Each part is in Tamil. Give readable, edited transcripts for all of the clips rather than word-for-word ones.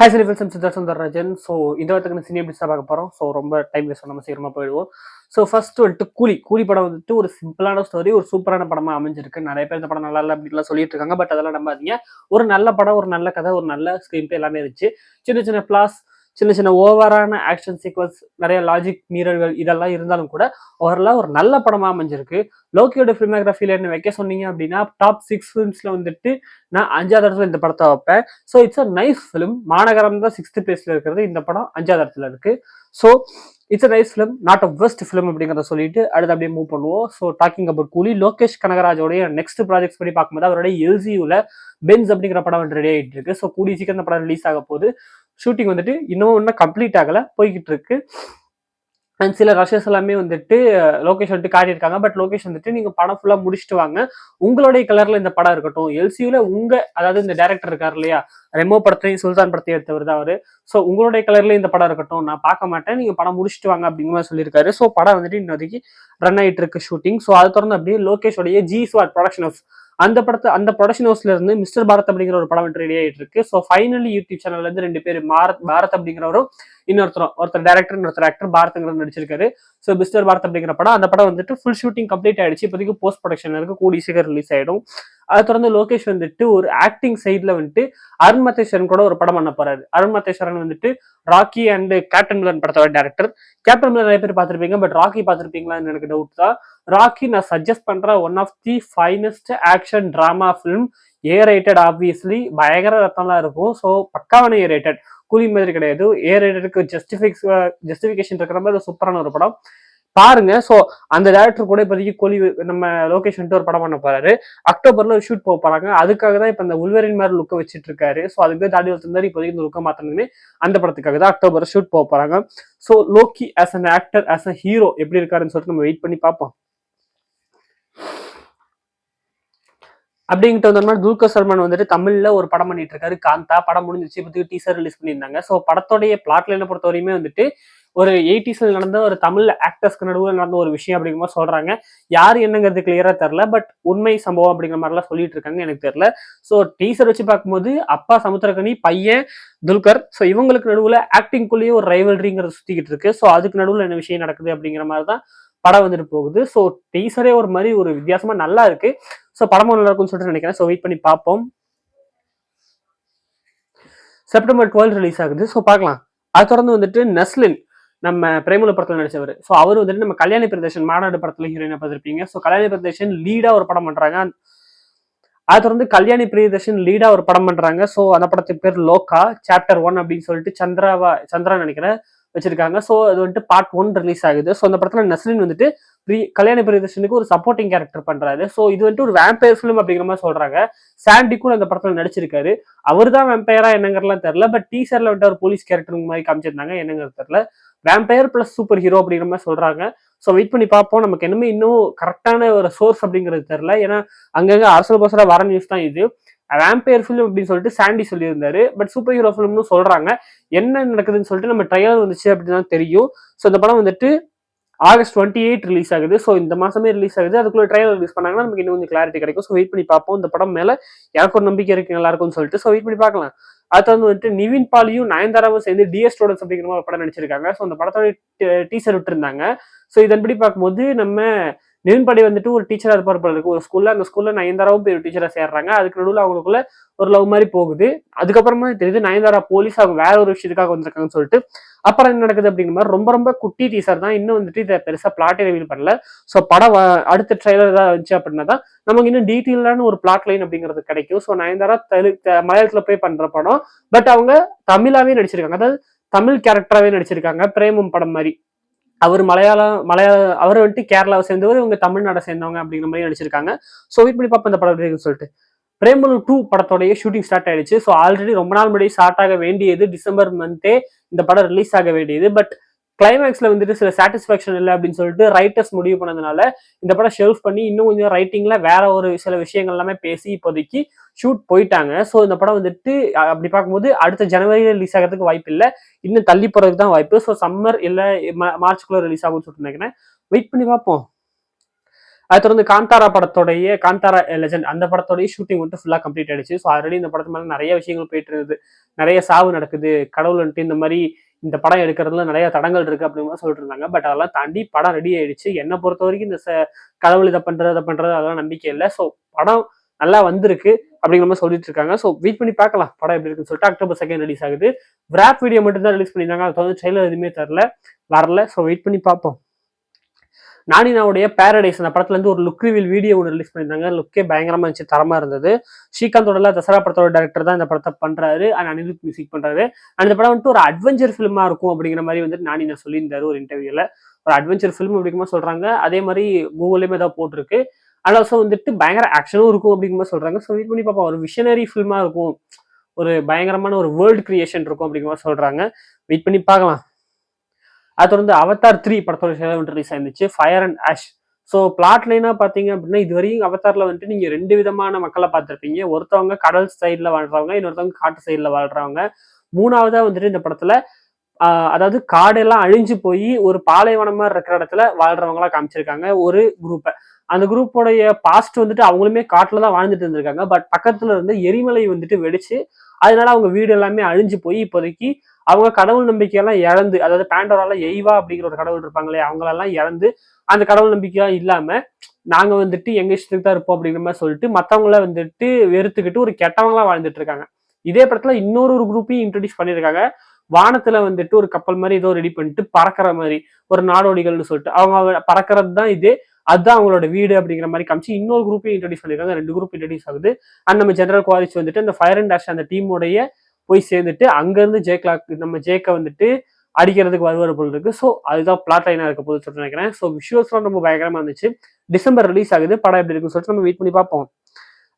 ஹாய் சரி ஃப்ரெண்ட்ஸ், சித்தார்த் சுந்தரராஜன். ஸோ இந்த வாரத்துக்கு சினி எபிசோட் பார்க்க போகிறோம். ஸோ ரொம்ப டைம் வேஸ்ட் நம்ம சீக்கிரமாக போயிடுவோம். ஸோ ஃபர்ஸ்ட் வந்துட்டு கூலி படம் வந்துட்டு ஒரு சிம்பிளான ஸ்டோரி, ஒரு சூப்பரான படமாக அமைஞ்சிருக்கு. நிறைய பேர் இந்த படம் நல்லா இல்லை அப்படின்லாம் சொல்லிட்டு இருக்காங்க. பட் அதெல்லாம் நம்பாதீங்க. ஒரு நல்ல படம், ஒரு நல்ல கதை, ஒரு நல்ல ஸ்க்ரீன் பிளே எல்லாமே இருந்துச்சு. சின்ன சின்ன பிளாஸ், சின்ன சின்ன ஓவரான ஆக்ஷன் சீக்வன்ஸ், நிறைய லாஜிக் மீறல்கள் இதெல்லாம் இருந்தாலும் கூட ஓவரலாக ஒரு நல்ல படமாக அமைஞ்சிருக்கு. லோக்கியோட ஃபிலிமோகிராஃபியில் என்ன வைக்க சொன்னீங்க அப்படின்னா டாப் 6 ஃபிலிம்ஸில் வந்துட்டு நான் 5வது இடத்துல இந்த படத்தை வைப்பேன். So it's a nice film. மாநகரம் தான் 6th பிளேஸ்ல இருக்கிறது, இந்த படம் 5வது இடத்துல இருக்கு. So it's a nice film, not a west film அப்படிங்கிறத சொல்லிட்டு அடுத்து அப்படியே மூவ் பண்ணுவோம். ஸோ டாக்கிங் அபவுட் கூலி, லோகேஷ் கனகராஜோடைய நெக்ஸ்ட் ப்ராஜெக்ட்ஸ் படி பார்க்கும்போது அவருடைய எல்சியூல பென்ஸ் அப்படிங்கிற படம் ரெடி ஆகிட்டு இருக்கு. ஸோ கூடி சீக்கிரம் இந்த படம் ரிலீஸ் ஆக போகுது. ஷூட்டிங் வந்துட்டு இன்னும் கம்ப்ளீட் ஆகல, போய்கிட்டு இருக்கு. அண்ட் சில ரஷஸ் எல்லாமே வந்துட்டு லோகேஷ் வந்துட்டு காட்டியிருக்காங்க. பட் லோகேஷ் வந்துட்டு நீங்க படம் ஃபுல்லா முடிச்சுட்டு வாங்க, உங்களுடைய கலர்ல இந்த படம் இருக்கட்டும். எல்சியூல அதாவது இந்த டைரக்டர் இருக்காரு இல்லையா, ரெமோ படத்தையும் சுல்தான் படத்தையும் எடுத்தவர் தான் அவரு. ஸோ உங்களுடைய கலர்ல இந்த படம் இருக்கட்டும், நான் பார்க்க மாட்டேன், நீங்க படம் முடிச்சுட்டு வாங்க அப்படிங்கிற மாதிரி சொல்லியிருக்காரு. ஸோ படம் வந்துட்டு இன்னொருக்கு ரன் ஆயிட்டு இருக்கு ஷூட்டிங். ஸோ அதை தொடர்ந்து அப்படியே லோகேஷோடைய ஜி ஸ்வாட் ப்ரொடக்ஷன் ஹவுஸ், அந்த ப்ரொடக்ஷன் ஹவுஸ்ல இருந்து மிஸ்டர் பாரத் அப்படிங்கிற ஒரு படம் ரெடி ஆயிட்டு இருக்கு. ஸோ ஃபைனலி யூடியூப் சேனல்ல இருந்து 2 பேர், பாரத் அப்படிங்கிறவரும் ஒருத்தர் டேரக்டர், இன்னொருத்தர் ஆக்டர், பாரத்ங்கிறது நடிச்சிருக்காரு. ஸோ மிஸ்டர் பாரத் அப்படிங்கிற படம், அந்த படம் வந்துட்டு ஃபுல் ஷூட்டிங் கம்ப்ளீட் ஆயிடுச்சு. இப்போதைக்கு போஸ்ட் ப்ரொடக்ஷன் இருக்கு, கூடிய சீக்கிரம் ரிலீஸ் ஆயிடும். அதை தொடர்ந்து லோகேஷ் வந்துட்டு ஒரு ஆக்டிங் சைட்ல வந்துட்டு அருண் மத்தேஸ்வரன் கூட ஒரு படம் பண்ண போறாரு. அருண் மத்தேஸ்வரன் வந்துட்டு ராக்கி அண்ட் கேப்டன் மில்லன் படத்தோட டேரக்டர். கேப்டன் மில்லன் நிறைய பேர் பார்த்திருப்பீங்க, பட் ராக்கி பார்த்திருப்பீங்களான்னு எனக்கு டவுட் தான். ராக்கி நான் சஜஸ்ட் பண்ற one of the finest action drama film. A rated, obviously பயங்கர ரத்தம்லாம் இருக்கும். ஸோ பக்காவான ஏ ரேட்டட், கூலி மாதிரி கிடையாது. ஏ ரேட்டடுக்கு ஜஸ்டிஃபிகேஷன் இருக்கிற மாதிரி சூப்பரான ஒரு படம் பாருங்க. ஸோ அந்த டேரக்டர் கூட இப்போதைக்கு நம்ம லோகேஷ் வந்துட்டு ஒரு படம் பண்ண போறாரு. அக்டோபர்ல ஒரு ஷூட் போக போறாங்க. அதுக்காக தான் இப்போ இந்த உள்வரின் மாதிரி லுக்கை வச்சுட்டு இருக்காரு. ஸோ அதுக்கு தாடி வச்சிருந்தாரு. இப்போதைக்கு இந்த லுக்கை மாத்தணுமே அந்த படத்துக்காக தான் அக்டோபர் ஷூட் போக போறாங்க. So Lokki as an actor, as a hero எப்படி இருக்காருன்னு சொல்லிட்டு நம்ம வெயிட் பண்ணி பார்ப்போம். அப்படிங்கிட்ட வந்தோம்னா துல்கர் சல்மான் வந்துட்டு தமிழ்ல ஒரு படம் பண்ணிட்டு இருக்காரு, காந்தா. படம் முடிஞ்சிச்சு, இப்போதைக்கு டீசர் ரிலீஸ் பண்ணியிருந்தாங்க. ஸோ படத்தோடைய பிளாட் லைனை பொறுத்த வரையுமே வந்துட்டு ஒரு 80s நடந்த ஒரு தமிழ் ஆக்டர்ஸ்க்கு நடுவில் நடந்த ஒரு விஷயம் அப்படிங்கிற மாதிரி சொல்றாங்க. யார் என்னங்கிறது கிளியரா தெரியல, பட் உண்மை சம்பவம் அப்படிங்கிற மாதிரிலாம் சொல்லிட்டு இருக்காங்க, எனக்கு தெரியல. ஸோ டீசர் வச்சு பார்க்கும்போது அப்பா சமுத்திரகனி, பையன் துல்கர், ஸோ இவங்களுக்கு நடுவில் ஆக்டிங்குள்ளேயே ஒரு ரைவல்ரிங்கிறது சுத்திக்கிட்டு இருக்கு. ஸோ அதுக்கு நடுவில் என்ன விஷயம் நடக்குது அப்படிங்கிற மாதிரி தான் படம் வந்துட்டு போகுது. ஸோ டீசரே ஒரு மாதிரி ஒரு வித்தியாசமா நல்லா இருக்கு. ஸோ படமும் நல்லா இருக்கும்னு சொல்லிட்டு நினைக்கிறேன். ஸோ வெயிட் பண்ணி பார்ப்போம். செப்டம்பர் 12 ரிலீஸ் ஆகுது. ஸோ பார்க்கலாம். அது தொடர்ந்து வந்துட்டு நஸ்லின், நம்ம பிரேமுல படத்துல நடிச்சவர். ஸோ அவர் வந்துட்டு நம்ம கல்யாணி பிரதேசன் மாநாடு படத்துல ஹீரோயினா பார்த்திருப்பீங்க. ஸோ கல்யாணி பிரதேசன் லீடா ஒரு படம் பண்றாங்க. அது தொடர்ந்து கல்யாணி பிரியதர்ஷன் லீடா ஒரு படம் பண்றாங்க. ஸோ அந்த படத்துக்கு பேர் லோகா சாப்டர் 1 அப்படின்னு சொல்லிட்டு சந்திரா நினைக்கிறேன் வச்சிருக்காங்க. ஸோ அது வந்துட்டு பார்ட் 1 ரிலீஸ் ஆகுது. ஸோ அந்த படத்துல நஸ்லின் வந்துட்டு கல்யாணி பிரியதர்ஷனுக்கு ஒரு சப்போர்ட்டிங் கேரக்டர் பண்றாரு. ஸோ இது வந்துட்டு ஒரு வேம்பயர் ஃபிலிம் அப்படிங்கிற மாதிரி சொல்றாங்க. சாண்டி கூட அந்த படத்துல நடிச்சிருக்காரு. அவர் தான் வேம்பயரா என்னங்கிறலாம் தெரியல, பட் டீசர்ல வந்துட்டு ஒரு போலீஸ் கேரக்டர் மாதிரி காமிச்சிருந்தாங்க, என்னங்கிறது தெரியல. வேம்பயர் பிளஸ் சூப்பர் ஹீரோ அப்படிங்கிற மாதிரி சொல்றாங்க. ஸோ வெயிட் பண்ணி பார்ப்போம். நமக்கு என்னமே இன்னும் கரெக்டான ஒரு சோர்ஸ் அப்படிங்கிறது தெரியல. ஏன்னா அங்கங்க அரசல் பசரா வர நியூஸ் தான் இது. வேம்பயர் ஃபிலிம் அப்படின்னு சொல்லிட்டு சாண்டி சொல்லியிருந்தாரு, பட் சூப்பர் ஹீரோ ஃபிலிம்னு சொல்றாங்க. என்ன நடக்குதுன்னு சொல்லிட்டு நம்ம ட்ரையல் வந்துச்சு அப்படின்னு தான் தெரியும். ஸோ இந்த படம் வந்துட்டு ஆகஸ்ட் 28 ரிலீஸ் ஆகுது. ஸோ இந்த மாசமே ரிலீஸ் ஆகுது. அதுக்குள்ள ட்ரையல் ரிலீஸ் பண்ணாங்கன்னா நமக்கு இன்னும் கொஞ்சம் கிளாரிட்டி கிடைக்கும். ஸோ வெயிட் பண்ணி பார்ப்போம். இந்த படம் மேல எனக்கு ஒரு நம்பிக்கை இருக்கு, நல்லா இருக்கும்னு சொல்லிட்டு. ஸோ வெயிட் பண்ணி பார்க்கலாம். அது வந்துட்டு நிவின் பாலியும் நயன்தாராவும் சேர்ந்து டிஎஸ் ஸ்டூடெண்ட்ஸ் அப்படிங்கிற ஒரு படம் நடிச்சிருக்காங்க. ஸோ அந்த படத்தோட டீசர் விட்டுருந்தாங்க. ஸோ இதன்படி பார்க்கும்போது நம்ம நிவின் பாடி வந்துட்டு ஒரு டீச்சரா இருப்பார் போல இருக்கு ஒரு ஸ்கூல்ல. அந்த ஸ்கூல்ல நயன்தாராவும் போய் டீச்சரா சேர்றாங்க. அதுக்கு நடுவில் அவங்களுக்குள்ள ஒரு லவ் மாதிரி போகுது. அதுக்கப்புறமா தெரியுது நயன்தாரா போலீஸ் அவங்க வேற ஒரு விஷயத்துக்காக வந்திருக்காங்கன்னு சொல்லிட்டு. அப்புறம் என்ன நடக்குது அப்படிங்கிற மாதிரி ரொம்ப ரொம்ப குட்டி டீசர் தான். இன்னும் வந்துட்டு இதை பெருசா பிளாட்டை ரிவீல் பண்ணல. ஸோ படம் அடுத்த ட்ரெய்லர் ஏதாவது வந்துச்சு அப்படின்னா தான் நமக்கு இன்னும் டீட்டெயிலான ஒரு பிளாட் லைன் அப்படிங்கிறது கிடைக்கும். ஸோ நயன்தாரா மலையாளத்துல போய் பண்ற படம், பட் அவங்க தமிழாவே நடிச்சிருக்காங்க, அதாவது தமிழ் கேரக்டராகவே நடிச்சிருக்காங்க. பிரேமம் படம் மாதிரி. அவர் அவர் வந்துட்டு கேரளாவை சேர்ந்தவர், இவங்க தமிழ்நாடை சேர்ந்தவங்க அப்படிங்கிற மாதிரி நடிச்சிருக்காங்க. ஸோ வெயிட் பண்ணி பார்ப்போம் இந்த படம் அப்படின்னு சொல்லிட்டு. பிரேமலு 2 படத்தோடைய ஷூட்டிங் ஸ்டார்ட் ஆயிடுச்சு. ஸோ ஆல்ரெடி ரொம்ப நாள் முன்னாடி ஸ்டார்ட் ஆக வேண்டியது, டிசம்பர் மந்தே இந்த படம் ரிலீஸ் ஆக வேண்டியது. பட் கிளைமேக்ஸ்ல வந்துட்டு சில சாட்டிஸ்பாக்சன் இல்லை அப்படின்னு சொல்லிட்டு ரைட்டர்ஸ் முடிவு பண்ணதுனால இந்த படம் ஷெல்ஃப் பண்ணி இன்னும் கொஞ்சம் ரைட்டிங்ல வேற ஒரு சில விஷயங்கள் எல்லாமே பேசி இப்போதைக்கு ஷூட் போயிட்டாங்க. ஸோ இந்த படம் வந்துட்டு அப்படி பார்க்கும்போது அடுத்த ஜனவரியில ரிலீஸ் ஆகிறதுக்கு வாய்ப்பு இல்லை, இன்னும் தள்ளி போறதுக்கு தான் வாய்ப்பு. ஸோ சம்மர் இல்லை மார்ச்சுக்குள்ள ரிலீஸ் ஆகும்னு சொல்லிட்டு நினைக்கிறேன். வெயிட் பண்ணி பார்ப்போம். அதை தொடர்ந்து காந்தாரா லெஜண்ட் அந்த படத்தோடைய ஷூட்டிங் வந்துட்டு ஃபுல்லா கம்ப்ளீட் ஆயிடுச்சு. ஸோ ஆல்ரெடி இந்த படத்து மேல நிறைய விஷயங்கள் போயிட்டு இருக்குது, நிறைய சாவு நடக்குது, கடவுள் வந்துட்டு இந்த மாதிரி இந்த படம் எடுக்கிறதுல நிறைய தடங்கள் இருக்கு அப்படின்னு சொல்லிட்டு இருந்தாங்க. பட் அதெல்லாம் தாண்டி படம் ரெடி ஆயிடுச்சு. என்னை பொறுத்த வரைக்கும் இந்த கடவுள் இதை பண்றது அதெல்லாம் நம்பிக்கை இல்லை. ஸோ படம் நல்லா வந்திருக்கு அப்படிங்கிற மாதிரி சொல்லிட்டு இருக்காங்க. ஸோ வெயிட் பண்ணி பார்க்கலாம் படம் எப்படி இருக்குன்னு சொல்லிட்டு. October 2 ரிலீஸ் ஆகுது. விராப் வீடியோ மட்டும் தான் ரிலீஸ் பண்ணியிருந்தாங்க. அது வந்து ட்ரெய்லர் எதுவுமே வரல. ஸோ வெயிட் பண்ணி பார்ப்போம். நானினாவுடைய பேரடைஸ் அந்த படத்துல இருந்து ஒரு லுக் ரிவீல் வீடியோ ஒன்று ரிலீஸ் பண்ணியிருந்தாங்க. லுக்கே பயங்கரமா இருந்துச்சு, தரமா இருந்தது. ஸ்ரீகாந்தோட தசரா படத்தோட டேரக்டர் தான் இந்த படத்தை பண்றாரு, அண்ட் அனிருத் மியூசிக் பண்றாரு. அந்த படம் வந்துட்டு ஒரு அட்வென்ச்சர் ஃபிலிமா இருக்கும் அப்படிங்கிற மாதிரி வந்துட்டு நானினா சொல்லியிருந்தாரு ஒரு இன்டர்வியூல. ஒரு அட்வென்ச்சர் ஃபிலிம் அப்படிங்கிற சொல்றாங்க. அதே மாதிரி கூகுள்லயுமே ஏதாவது போட்டிருக்கு. அண்ட் ஆல்சோ வந்துட்டு பயங்கர ஆக்ஷனும் இருக்கும் அப்படிங்கிற மாதிரி சொல்றாங்க. ஸோ வெயிட் பண்ணி பார்ப்போம். ஒரு விஷனரி ஃபிலிமா இருக்கும், ஒரு பயங்கரமான ஒரு வேர்ல்டு கிரியேஷன் இருக்கும் அப்படிங்கிற மாதிரி சொல்றாங்க. வெயிட் பண்ணி பார்க்கலாம். அது தொடர்ந்து அவதார் 3 படத்தோட ட்ரெய்லர் ரிலீஸ் ஆயிருந்துச்சு, fire and ash. So plot லைனா பாத்தீங்க அப்படின்னா இதுவரையும் அவதார்ல வந்துட்டு நீங்க 2 விதமான மக்களை பார்த்திருப்பீங்க. ஒருத்தவங்க கடல் சைட்ல வாழ்றவங்க, இன்னொருத்தவங்க காட்டு சைட்ல வாழ்றவங்க. மூணாவதா வந்துட்டு இந்த படத்துல அதாவது காடெல்லாம் அழிஞ்சு போய் ஒரு பாலைவனம் மாதிரி இருக்கிற இடத்துல வாழ்றவங்களா காமிச்சிருக்காங்க ஒரு குரூப்பை. அந்த குரூப்போடைய பாஸ்ட் வந்துட்டு அவங்களுமே காட்டுல தான் வாழ்ந்துட்டு இருந்திருக்காங்க. பட் பக்கத்துல இருந்து எரிமலை வந்துட்டு வெடிச்சு அதனால அவங்க வீடு எல்லாமே அழிஞ்சு போய் இப்போதைக்கு அவங்க கடவுள் நம்பிக்கையெல்லாம் இழந்து, அதாவது பேண்டோரால எய்வா அப்படிங்கிற ஒரு கடவுள் இருப்பாங்களே அவங்களெல்லாம் இழந்து அந்த கடவுள் நம்பிக்கையா இல்லாம நாங்க வந்துட்டு எங்க இஷ்டத்துக்கு தான் இருப்போம் அப்படிங்கிற மாதிரி சொல்லிட்டு மத்தவங்கள வந்துட்டு வெறுத்துக்கிட்டு ஒரு கெட்டவங்களா வாழ்ந்துட்டு இருக்காங்க. இதே படத்துல இன்னொரு குரூப்பையும் இன்ட்ரடியூஸ் பண்ணியிருக்காங்க. வானத்துல வந்துட்டு ஒரு கப்பல் மாதிரி ஏதோ ரெடி பண்ணிட்டு பறக்கிற மாதிரி ஒரு நாடோடிகள்னு சொல்லிட்டு அவங்க பறக்கிறது தான் இது, அதுதான் அவங்களோட வீடு அப்படிங்கிற மாதிரி காமிச்சு இன்னொரு குரூப்பையும் இன்ட்ரடியூஸ் பண்ணிருக்காங்க. 2 குரூப் இன்ட்ரடியூஸ் ஆகுது. அண்ட் நம்ம ஜெனரல் குவாலிஸ் வந்துட்டு அந்த ஃபயர் அண்ட் டேஷ் அந்த டீமோடைய போய் சேர்ந்துட்டு அங்க இருந்து நம்ம ஜேக்க வந்துட்டு அடிக்கிறதுக்கு வருவார் போல் இருக்கு. ஸோ அதுதான் பிளாட் லைனா இருக்க போது சொல்லிட்டு நினைக்கிறேன். ஸோ விஷுவல்ஸ்லாம் ரொம்ப பயங்கரமா இருந்துச்சு. டிசம்பர் ரிலீஸ் ஆகுது. படம் எப்படி இருக்குன்னு சொல்லிட்டு நம்ம வெயிட் பண்ணி பார்ப்போம்.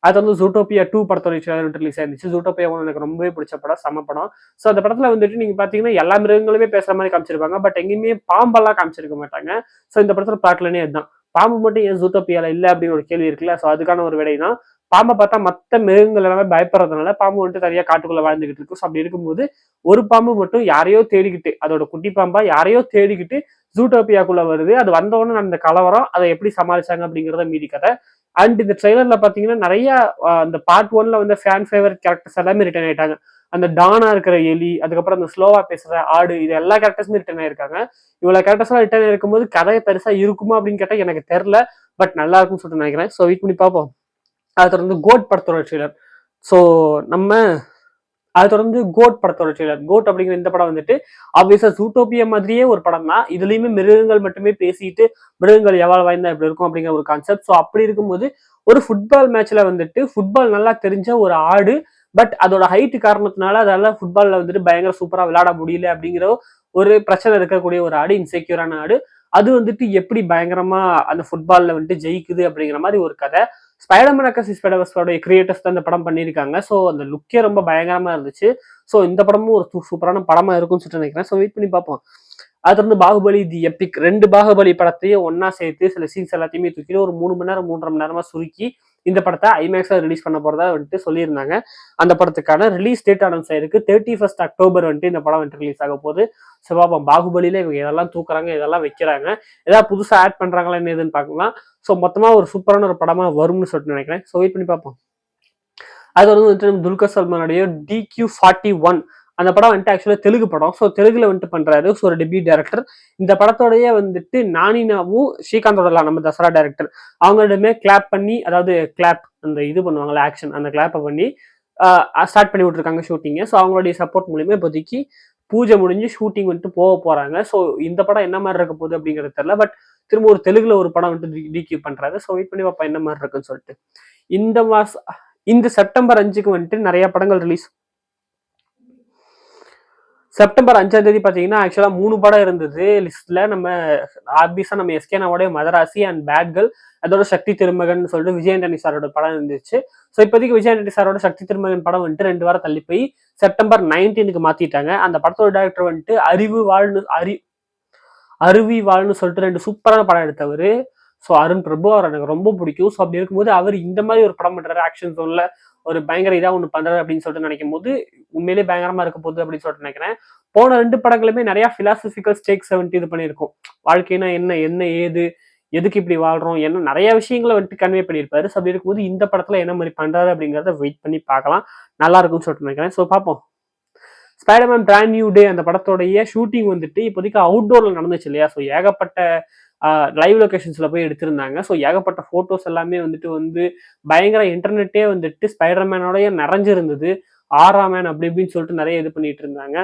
அது வந்து ஜூட்டோபியா 2 படத்தோட ட்ரெய்லர் ரிலீஸ் ஆயிருந்துச்சு. ஜூட்டோபியா எனக்கு ரொம்பவே பிடிச்ச படம், செம படம். ஸோ அந்த படத்துல வந்துட்டு நீங்க பாத்தீங்கன்னா எல்லா மிருகங்களுமே பேசுற மாதிரி காமிச்சிருப்பாங்க. பட் எங்கேயுமே பாம்பெல்லாம் காமிச்சிருக்க மாட்டாங்க. ஸோ இந்த படத்துல பிளாட்லனே அதுதான். பாம்பு மட்டும் ஏன் ஜூட்டோபியால இல்ல அப்படின்னு ஒரு கேள்வி இருக்குல்ல. ஸோ அதுக்கான ஒரு விடை தான். பாம்பை பார்த்தா மற்ற மிருகங்கள் எல்லாமே பயப்படுறதுனால பாம்பு வந்துட்டு தனியா காட்டுக்குள்ள வாழ்ந்துகிட்டு இருக்கு. ஸோ அப்படி இருக்கும்போது ஒரு பாம்பு மட்டும் யாரையோ தேடிக்கிட்டு, அதோட குட்டி பாம்பா யாரையோ தேடிக்கிட்டு ஜூட்டோபியாக்குள்ள வருது. அது வந்தவொடனே அந்த கலவரம் அதை எப்படி சமாளிச்சாங்க அப்படிங்கிறத மீதி கதை. அண்ட் இந்த ட்ரெய்லர்ல பாத்தீங்கன்னா நிறைய அந்த பார்ட் 1ல வந்து ஃபேன் ஃபேவரட் கேரக்டர்ஸ் எல்லாமே ரிட்டர்ன் ஆயிட்டாங்க. அந்த டானா இருக்கிற எலி, அதுக்கப்புறம் அந்த ஸ்லோவா பேசுற ஆடு, இது எல்லா கேரக்டர்ஸுமே ரிட்டர்ன் ஆயிருக்காங்க. இவ்வளவு கேரக்டர்ஸ் எல்லாம் ரிட்டர்ன் இருக்கும்போது கதை பெருசா இருக்குமா அப்படின்னு கேட்டா எனக்கு தெரியல. பட் நல்லா இருக்கும்னு சொல்லிட்டு நினைக்கிறேன். ஸோ வெயிட் பண்ணி பார்ப்போம். அதை தொடர்ந்து கோட் படத்தோட ட்ரெய்லர். ஸோ நம்ம அதை தொடர்ந்து கோட் படத்தோட ட்ரெய்லர். கோட் அப்படிங்கிற இந்த படம் வந்துட்டு ஆப்வியஸா ஜூட்டோபியா மாதிரியே ஒரு படம் தான். இதுலயுமே மிருகங்கள் மட்டுமே பேசிட்டு மிருகங்கள் எவ்வளவு வாய்ந்தா எப்படி இருக்கும் அப்படிங்கிற ஒரு கான்செப்ட். ஸோ அப்படி இருக்கும்போது ஒரு ஃபுட்பால் மேட்ச்ல வந்துட்டு ஃபுட்பால் நல்லா தெரிஞ்ச ஒரு ஆடு, பட் அதோட ஹைட் காரணத்தினால அதால ஃபுட்பால்ல வந்துட்டு பயங்கர சூப்பரா விளையாட முடியல அப்படிங்கிற ஒரு பிரச்சனை இருக்கக்கூடிய ஒரு ஆடு, இன்செக்யூரான ஆடு. அது வந்துட்டு எப்படி பயங்கரமா அந்த ஃபுட்பால்ல வந்துட்டு ஜெயிக்குது அப்படிங்கிற மாதிரி ஒரு கதை. ஸ்பைடர்மேன் அக்கஸ் ஸ்பைடர்வர்ஸோட கிரியேட்டர்ஸ் தான் இந்த படம் பண்ணியிருக்காங்க. ஸோ அந்த லுக்கே ரொம்ப பயங்கரமா இருந்துச்சு. ஸோ இந்த படமும் ஒரு சூப்பரான படமா இருக்கும்னு சொல்லிட்டு நினைக்கிறேன். ஸோ வெயிட் பண்ணி பார்ப்போம். அது வந்து பாகுபலி தி எபிக் 2 பாகுபலி படத்தையும் ஒன்னா சேர்த்து சில சீன்ஸ் எல்லாத்தையுமே தூக்கி ஒரு 3 மணி நேரம் 3.5 மணி நேரமா சுருக்கி இந்த படத்தை ஐமேக்ஸா ரிலீஸ் பண்ண போறதா வந்துட்டு சொல்லியிருந்தாங்க. அந்த படத்துக்கான ரிலீஸ் டேட் அனௌன்ஸ் ஆயிருக்கு. 31 அக்டோபர் வந்துட்டு இந்த படம் வந்துட்டு ரிலீஸ் ஆக போகுது. ஸோ பாப்போம் பாகுபலியில இவங்க இதெல்லாம் தூக்குறாங்க, இதெல்லாம் வைக்கிறாங்க, ஏதாவது புதுசா ஆட் பண்றாங்களா என்ன ஏதுன்னு பார்க்கலாம். ஸோ மொத்தமா ஒரு சூப்பரான ஒரு படமா வரும்னு சொல்லிட்டு நினைக்கிறேன். ஸோ வெயிட் பண்ணி பார்ப்போம். அது வந்துட்டு துல்கர் சல்மானுடைய DQ41 அந்த படம் வந்துட்டு ஆக்சுவலா தெலுங்கு படம். ஸோ தெலுங்குல வந்துட்டு பண்றாரு. ஸோ ஒரு டெபியூ டைரக்டர். இந்த படத்தோடய வந்துட்டு நானினாவும் ஸ்ரீகாந்தோட நம்ம தசரா டைரக்டர் அவங்களிடமே கிளாப் பண்ணி, அதாவது கிளாப் அந்த இது பண்ணுவாங்கல்ல ஆக்ஷன், அந்த கிளாப்பை பண்ணி ஸ்டார்ட் பண்ணி விட்டுருக்காங்க ஷூட்டிங்க. ஸோ அவங்களுடைய சப்போர்ட் மூலியமா இப்போதைக்கு பூஜை முடிஞ்சு ஷூட்டிங் வந்துட்டு போக போறாங்க. ஸோ இந்த படம் என்ன மாதிரி இருக்க போகுது அப்படிங்கிறது தெரியல. பட் திரும்ப ஒரு தெலுங்குல ஒரு படம் வந்துட்டு DQ பண்றாரு. ஸோ வெயிட் பண்ணி பார்ப்போம் என்ன மாதிரி இருக்குன்னு சொல்லிட்டு. இந்த செப்டம்பர் 5க்கு வந்துட்டு நிறைய படங்கள் ரிலீஸ். செப்டம்பர் 5ஆம் தேதி பாத்தீங்கன்னா ஆக்சுவலா 3 படம் இருந்தது லிஸ்ட்ல. நம்ம ஆப்வியஸா நம்ம எஸ்கேனாவோட மதராசி அண்ட் பேட் கேர்ள், அதோட சக்தி திருமகன் சொல்லிட்டு விஜய் ஆண்டனி சாரோட படம் இருந்துச்சு. ஸோ இப்போதைக்கு விஜய் ஆண்டனி சாரோட சக்தி திருமகன் படம் வந்துட்டு 2 வாரம் தள்ளி போய் செப்டம்பர் 19க்கு மாத்திட்டாங்க. அந்த படத்தோட டைரக்டர் வந்துட்டு அருவி வாழ்னு சொல்லிட்டு 2 சூப்பரான படம் எடுத்தவர். ஸோ அருண் பிரபு அவர் எனக்கு ரொம்ப பிடிக்கும். ஸோ அப்படி இருக்கும்போது அவர் இந்த மாதிரி ஒரு படம் பண்றாரு, ஆக்ஷன் ஜோன்ல ஒரு பயங்கர இதா ஒன்று பண்றாரு அப்படின்னு சொல்லிட்டு நினைக்கும் போது உண்மையிலேயே பயங்கரமா இருக்க போகுது அப்படின்னு சொல்லிட்டு நினைக்கிறேன். போன 2 படங்களுமே நிறைய பிலாசபிக்கல் ஸ்டேக்ஸ் வந்துட்டு இது பண்ணியிருக்கும். வாழ்க்கைனா என்ன, என்ன ஏது, எதுக்கு இப்படி வாழ்றோம், என்ன நிறைய விஷயங்களை வந்துட்டு கன்வே பண்ணியிருப்பாரு. ஸோ அப்படி இருக்கும்போது இந்த படத்துல என்ன மாதிரி பண்றாரு அப்படிங்கிறத வெயிட் பண்ணி பார்க்கலாம். நல்லா இருக்கும்னு சொல்லிட்டு நினைக்கிறேன். ஸோ பார்ப்போம். ஸ்பைடர்மேன் பிராண்ட் நியூ டே அந்த படத்தோடைய ஷூட்டிங் வந்துட்டு இப்போதைக்கு அவுட்டோர்ல நடந்துச்சு இல்லையா? ஸோ ஏகப்பட்ட லைவ் லொகேஷன்ஸ்ல போய் எடுத்திருந்தாங்க. ஸோ ஏகப்பட்ட போட்டோஸ் எல்லாமே வந்துட்டு பயங்கர இன்டர்நெட்டே வந்துட்டு ஸ்பைடர்மேனோடய நிறைஞ்சிருந்தது. மேன் அப்படி இப்படின்னு சொல்லிட்டு நிறைய இது பண்ணிட்டு இருந்தாங்க.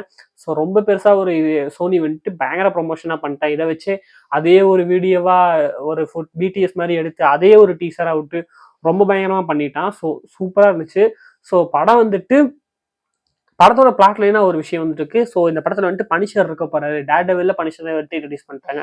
ஸோ ரொம்ப பெருசா ஒரு இது சோனி வந்துட்டு பயங்கர ப்ரொமோஷனா பண்ணிட்டேன். இதை வச்சு அதே ஒரு வீடியோவா ஒரு பிடிஎஸ் மாதிரி எடுத்து அதே ஒரு டீசரா விட்டு ரொம்ப பயங்கரமா பண்ணிட்டான். ஸோ சூப்பரா இருந்துச்சு. ஸோ படம் வந்துட்டு படத்தோட பிளாட் லைனா ஒரு விஷயம் வந்துட்டு இருக்கு. ஸோ இந்த படத்துல வந்துட்டு பனிஷர் இருக்க போறாரு. டேர்டெவில்ல பனிஷரை வந்துட்டு இன்ட்ரோடியூஸ் பண்ணிட்டாங்க.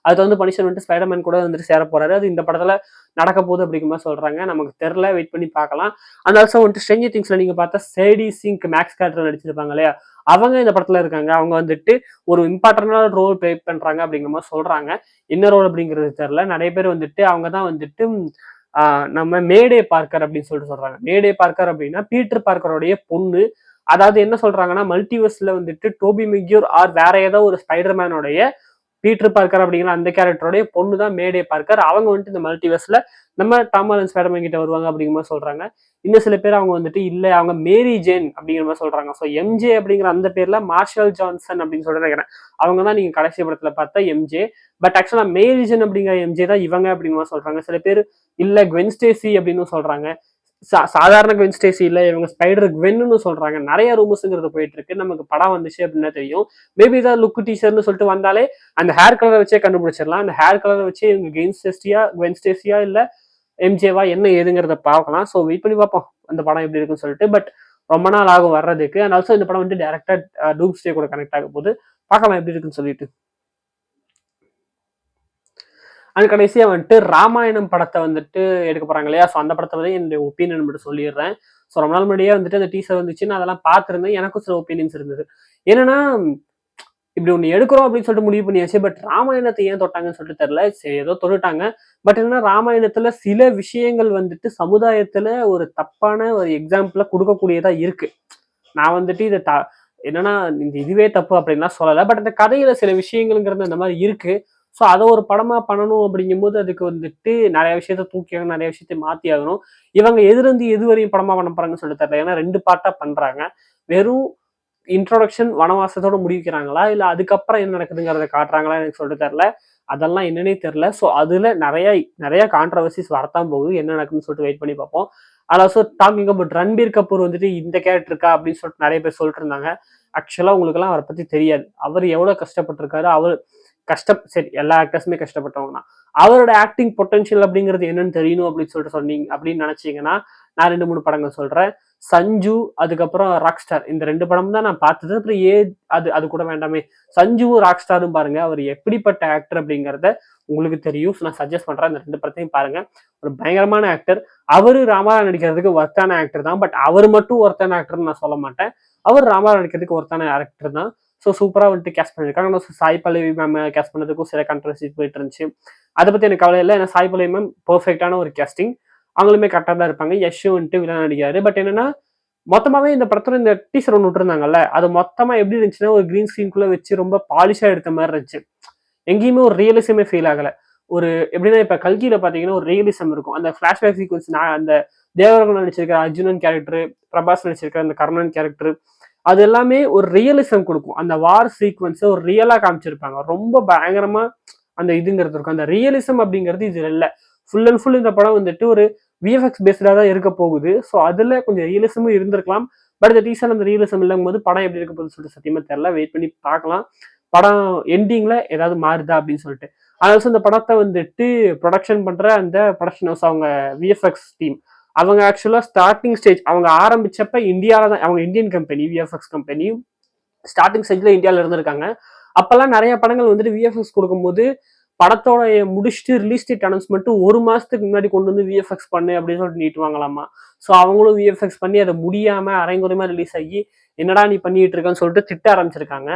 அது வந்து பனிஷர் வந்துட்டு ஸ்பைடர்மேன் கூட வந்துட்டு சேர போறாரு. அது இந்த படத்துல நடக்க போகுது அப்படிங்கிற மாதிரி சொல்றாங்க. நமக்கு தெரியல, வெயிட் பண்ணி பார்க்கலாம். அண்ட் ஆல்சோ வந்துட்டு ஸ்ட்ரேஞ்சர் திங்ஸ்ல நீங்க பார்த்தா சேடி சிங்க் மேக்ஸ் கேரக்டர் நடிச்சிருப்பாங்க இல்லையா? அவங்க இந்த படத்துல இருக்காங்க. அவங்க வந்துட்டு ஒரு இம்பார்ட்டன்டான ரோல் ப்ளே பண்றாங்க அப்படிங்கிற மாதிரி சொல்றாங்க. என்ன ரோல் அப்படிங்கிறது தெரியல. நிறைய பேர் வந்துட்டு அவங்க தான் வந்துட்டு நம்ம மேடே பார்க்கர் அப்படின்னு சொல்லிட்டு சொல்றாங்க. மேடே பார்க்கர் அப்படின்னா பீட்டர் பார்க்கருடைய பொண்ணு. அதாவது என்ன சொல்றாங்கன்னா மல்டிவர்ஸ்ல வந்துட்டு டோபி மெக்யூர் ஆர் வேற ஏதோ ஒரு ஸ்பைடர்மேனோடைய பீட்டர் பார்க்கர் அப்படிங்கிற அந்த கேரக்டரோடைய பொண்ணு தான் மேடே பார்க்கர். அவங்க வந்துட்டு இந்த மல்டிவர்ஸ்ல நம்ம டாம் ஹாலண்ட் ஸ்பைடர்மேன் கிட்ட வருவாங்க அப்படிங்கிற மாதிரி சொல்றாங்க. இன்னும் சில பேர் அவங்க வந்துட்டு இல்ல அவங்க மேரி ஜேன் அப்படிங்கிற மாதிரி சொல்றாங்க. ஸோ எம்ஜே அப்படிங்கிற அந்த பேர்ல மார்ஷல் ஜான்சன் அப்படின்னு சொல்லிட்டு நினைக்கிறேன். அவங்க தான் நீங்க கடைசி படத்துல பார்த்தா எம்ஜே. பட் ஆக்சுவலா மேரி ஜேன் அப்படிங்கிற எம்ஜே தான் இவங்க அப்படிங்கிற மாதிரி சொல்றாங்க. சில பேர் இல்ல குவென் ஸ்டேசி அப்படின்னு சொல்றாங்க. சாதாரண குவென் ஸ்டேசி இல்ல இவங்க ஸ்பைடர் குவென்னு சொல்றாங்க. நிறைய ரூமர்ஸ்ங்கிறது போயிட்டு இருக்கு. நமக்கு படம் வந்துச்சு அப்படின்னா தெரியும். மேபி ஏதாவது லுக் டீச்சர்னு சொல்லிட்டு வந்தாலே அந்த ஹேர் கலரை வச்சே கண்டுபிடிச்சிடலாம். அந்த ஹேர் கலரை வச்சு இவங்க குவென் ஸ்டேசியா இல்ல எம்ஜேவா என்ன ஏதுங்கிறத பார்க்கலாம். ஸோ வெயிட் பண்ணி பார்ப்போம் அந்த படம் எப்படி இருக்குன்னு சொல்லிட்டு. பட் ரொம்ப நாள் ஆகும் வர்றதுக்கு. அண்ட் ஆல்சோ இந்த படம் வந்து டேரக்டா டூம்ஸ்டே கூட கனெக்ட் ஆக போகுது. பார்க்கலாம் எப்படி இருக்குன்னு சொல்லிட்டு. அது கடைசியா வந்துட்டு ராமாயணம் படத்தை வந்துட்டு எடுக்க போறாங்க இல்லையா? ஸோ அந்த படத்தை வந்து என்னுடைய ஒப்பீனியன் மட்டும் சொல்லிடுறேன். ஸோ ரொம்ப நாள் முன்னாடியே வந்துட்டு அந்த டீசர் வந்துச்சு. நான் அதெல்லாம் பார்த்துருந்தேன். எனக்கும் சில ஒப்பீனியன்ஸ் இருந்தது. என்னன்னா இப்படி ஒன்று எடுக்கிறோம் அப்படின்னு சொல்லிட்டு முடிவு பண்ணியாச்சு. பட் ராமாயணத்தை ஏன் தொட்டாங்கன்னு சொல்லிட்டு தெரியல. சரி ஏதோ தொட்டுட்டாங்க. பட் என்னன்னா ராமாயணத்துல சில விஷயங்கள் வந்துட்டு சமுதாயத்துல ஒரு தப்பான ஒரு எக்ஸாம்பிள கொடுக்கக்கூடியதா இருக்கு. நான் வந்துட்டு இதை என்னன்னா இந்த இதுவே தப்பு அப்படின்லாம் சொல்லலை. பட் அந்த கதையில சில விஷயங்கள்ங்கிறது அந்த மாதிரி இருக்கு. ஸோ அதை ஒரு படமா பண்ணணும் அப்படிங்கும்போது அதுக்கு வந்துட்டு நிறைய விஷயத்த தூக்கி ஆகணும், நிறைய விஷயத்த மாத்தி ஆகணும். இவங்க எதிர்ந்து எது வரையும் படமா பண்ண போறாங்கன்னு சொல்லிட்டு தெரியல. ஏன்னா 2 பார்ட்டா பண்றாங்க. வெறும் இன்ட்ரோடக்ஷன் வனவாசத்தோட முடிக்கிறாங்களா இல்ல அதுக்கப்புறம் என்ன நடக்குதுங்கிறத காட்டுறாங்களா எனக்கு சொல்லிட்டு தெரியல. அதெல்லாம் என்னன்னே தெரியல. ஸோ அதுல நிறைய நிறைய கான்ட்ரவர்சிஸ் வரத்தான் போகுது. என்ன நடக்குதுன்னு சொல்லிட்டு வெயிட் பண்ணி பார்ப்போம். Also talking about Ranbir Kapoor வந்துட்டு இந்த கேரக்டர் இருக்கா அப்படின்னு சொல்லிட்டு நிறைய பேர் சொல்லிட்டு இருந்தாங்க. ஆக்சுவலா உங்களுக்கு எல்லாம் அவரை பத்தி தெரியாது. அவர் எவ்வளவு கஷ்டப்பட்டிருக்காரு. அவர் சரி எல்லா ஆக்டர்ஸுமே கஷ்டப்பட்டவங்க தான். அவரோட ஆக்டிங் பொட்டன்ஷியல் அப்படிங்கிறது என்னன்னு தெரியணும் அப்படின்னு சொல்லிட்டு சொன்னீங்க அப்படின்னு நினைச்சீங்கன்னா நான் 2-3 படங்கள் சொல்றேன். சஞ்சு, அதுக்கப்புறம் ராக் ஸ்டார். இந்த 2 படம் தான் நான் பார்த்தது. அப்புறம் அது அது கூட வேண்டாமே. சஞ்சுவும் ராக் ஸ்டாரும் பாருங்க. அவர் எப்படிப்பட்ட ஆக்டர் அப்படிங்கிறத உங்களுக்கு தெரியும். நான் சஜஸ்ட் பண்றேன். இந்த 2 படத்தையும் பாருங்க. ஒரு பயங்கரமான ஆக்டர். அவரு ராமாராவ் நடிக்கிறதுக்கு ஒர்த்தான ஆக்டர் தான். பட் அவர் மட்டும் ஒர்த்தான ஆக்டர்னு நான் சொல்ல மாட்டேன். அவர் ராமாராவ் நடிக்கிறதுக்கு ஒர்த்தான ஆக்டர் தான். ஸோ சூப்பராக வந்துட்டு கேஸ்ட் பண்ணியிருக்காங்க. ஆனால் சாய் பல்லவி மேம் கேஸ்ட் பண்ணதுக்கும் சில கான்ட்ரவர்சி போயிட்டு இருந்துச்சு. அதை பற்றி எனக்கு கவலை இல்லை. ஏன்னா சாய் பல்லவி மேம் பெர்ஃபெக்டான ஒரு கேஸ்டிங். அவங்களுமே கரெக்டாக தான் இருப்பாங்க. யஷும் வந்துட்டு வில்லன் நடிக்காரு. பட் என்னன்னா மொத்தமாவே இந்த படத்துல இந்த டீசர் ஒன்று விட்டுருந்தாங்கல்ல, அது மொத்தமா எப்படி இருந்துச்சுன்னா ஒரு கிரீன் ஸ்கிரீன்குள்ள வச்சு ரொம்ப பாலிஷா எடுத்த மாதிரி இருந்துச்சு. எங்கேயுமே ஒரு ரியலிசமே ஃபீல் ஆகல. ஒரு எப்படின்னா இப்ப கல்கியில பாத்தீங்கன்னா ஒரு ரியலிசம் இருக்கும். அந்த பிளாஷ்பேக் சீக்வன்ஸ் அந்த தேவரகன் நடிச்சிருக்கிற அர்ஜுனன் கேரக்டர், பிரபாஸ் நடிச்சிருக்கிற அந்த கர்ணன் கேரக்டர், அது எல்லாமே ஒரு ரியலிசம் கொடுக்கும். அந்த வார் சீக்வன்ஸை ஒரு ரியலா காமிச்சிருப்பாங்க. ரொம்ப பயங்கரமா அந்த இதுங்கிறது இருக்கும். அந்த ரியலிசம் அப்படிங்கிறது இது இல்லை. ஃபுல் அண்ட் ஃபுல் இந்த படம் வந்துட்டு ஒரு விஎஃப்எக்ஸ் பேஸ்டா தான் இருக்க போகுது. ஸோ அதுல கொஞ்சம் ரியலிசமும் இருந்திருக்கலாம். பட் இந்த டீசர் அந்த ரியலிசம் இல்லங்கும் போது படம் எப்படி இருக்க போகுதுன்னு சொல்லிட்டு சத்தியமா தெரியல. வெயிட் பண்ணி பார்க்கலாம். படம் எண்டிங்ல ஏதாவது மாறுதா அப்படின்னு சொல்லிட்டு. அதனால இந்த படத்தை வந்துட்டு ப்ரொடக்ஷன் பண்ற அந்த ப்ரொடக்ஷன் ஹவுஸ் அவங்க விஎஃப்எக்ஸ் டீம் அவங்க ஆக்சுவலா ஸ்டார்டிங் ஸ்டேஜ் அவங்க ஆரம்பிச்சப்ப இந்தியாவில தான் அவங்க Indian company VFX company starting ஸ்டேஜ்ல இந்தியாவில இருந்திருக்காங்க. அப்பெல்லாம் நிறைய படங்கள் வந்துட்டு விஎஃப்எக்ஸ் கொடுக்கும்போது படத்தோட முடிச்சுட்டு ரிலீஸ் டேட் அனௌன்ஸ்மெண்ட் 1 மாசத்துக்கு முன்னாடி கொண்டு வந்து விஎஃப்எக்ஸ் பண்ணு அப்படின்னு சொல்லிட்டு நீட்டுவாங்களாமா. ஸோ அவங்களும் விஎஃப்எக்ஸ் பண்ணி அதை முடியாம அரைங்குறைமா ரிலீஸ் ஆகி என்னடா நீ பண்ணிட்டு இருக்கன்னு சொல்லிட்டு திட்ட ஆரம்பிச்சிருக்காங்க.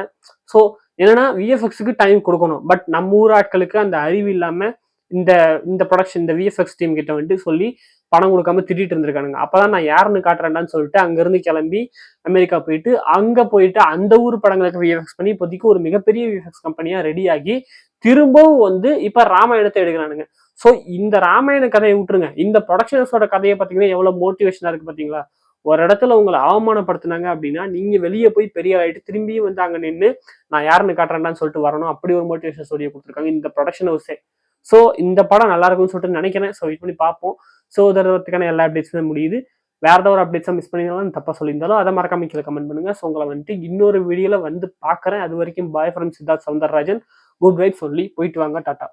ஸோ என்னன்னா விஎஃப்எக்ஸுக்கு டைம் கொடுக்கணும். பட் நம்ம ஊர் ஆட்களுக்கு அந்த அறிவு இல்லாம இந்த இந்த ப்ரொடக்ஷன் இந்த விஎஃப்எக்ஸ் டீம் கிட்ட வந்துட்டு சொல்லி பணம் கொடுக்காம திட்டிட்டு இருந்திருக்கானுங்க. அப்பதான் நான் யாருன்னு காட்டுறேன்டான்னு சொல்லிட்டு அங்கிருந்து கிளம்பி அமெரிக்கா போயிட்டு அங்க போயிட்டு அந்த ஊர் படங்களுக்கு விஎஃப்எக்ஸ் பண்ணி இப்போதைக்கு ஒரு மிகப்பெரிய விஎஃப்எக்ஸ் கம்பெனியா ரெடி ஆகி திரும்பவும் வந்து இப்ப ராமாயணத்தை எடுக்கிறானுங்க. ஸோ இந்த ராமாயண கதையை விட்டுருங்க, இந்த ப்ரொடக்ஷன்ஸோட கதையை பார்த்தீங்கன்னா எவ்வளவு மோட்டிவேஷனா இருக்கு பாத்தீங்களா? ஒரு இடத்துல உங்களை அவமானப்படுத்தினாங்க அப்படின்னா நீங்க வெளியே போய் பெரிய ஆயிட்டு திரும்பியும் வந்து அங்க நின்று நான் யாருன்னு காட்டுறேன்டான்னு சொல்லிட்டு வரணும். அப்படி ஒரு மோட்டிவேஷன் ஸ்டோரியை கொடுத்துருக்காங்க இந்த ப்ரொடக்ஷன் ஹவுஸே. ஸோ இந்த படம் நல்லா இருக்கும்னு சொல்லிட்டு நினைக்கிறேன். ஸோ வெயிட் பண்ணி பார்ப்போம். ஸோ இதற்கான எல்லா அப்டேட்ஸுமே முடியுது. வேற ஏதாவது ஒரு அப்டேட்ஸா மிஸ் பண்ணியிருந்தாலும் தப்பா சொல்லியிருந்தாலும் அதை மறக்காம கீழே கமெண்ட் பண்ணுங்க. ஸோ உங்களை வந்துட்டு இன்னொரு வீடியோல வந்து பார்க்குறேன். அது வரைக்கும் bye from Siddharth Soundararajan. Good vibes சொல்லி போயிட்டு வாங்க. டாட்டா.